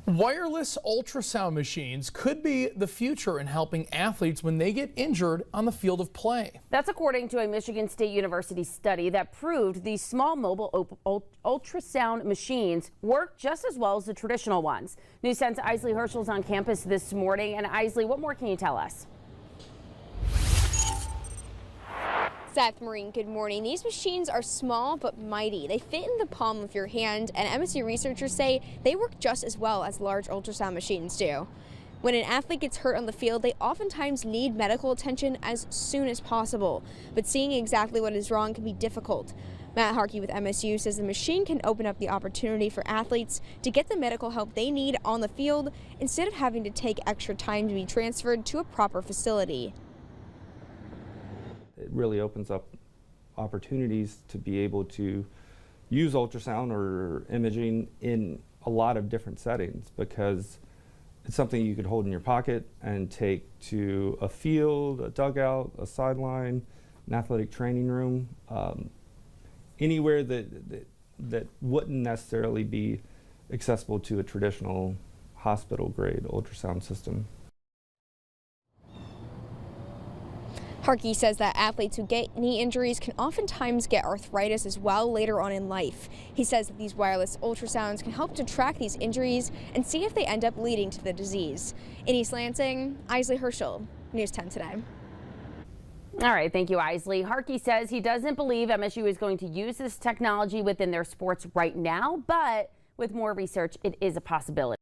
Wireless ultrasound machines could be the future in helping athletes when they get injured on the field of play. That's according to a Michigan State University study that proved these small mobile ultrasound machines work just as well as the traditional ones. News 10's Isley Herschel's on campus this morning. And Isley, what more can you tell us? Seth, Maureen, good morning. These machines are small but mighty. They fit in the palm of your hand, and MSU researchers say they work just as well as large ultrasound machines do. When an athlete gets hurt on the field, they oftentimes need medical attention as soon as possible, but seeing exactly what is wrong can be difficult. Matt Harkey with MSU says the machine can open up the opportunity for athletes to get the medical help they need on the field instead of having to take extra time to be transferred to a proper facility. It really opens up opportunities to be able to use ultrasound or imaging in a lot of different settings, because it's something you could hold in your pocket and take to a field, a dugout, a sideline, an athletic training room, anywhere that wouldn't necessarily be accessible to a traditional hospital-grade ultrasound system. Harkey says that athletes who get knee injuries can oftentimes get arthritis as well later on in life. He says that these wireless ultrasounds can help to track these injuries and see if they end up leading to the disease. In East Lansing, Isley Herschel, News 10 Today. All right, thank you, Isley. Harkey says he doesn't believe MSU is going to use this technology within their sports right now, but with more research, it is a possibility.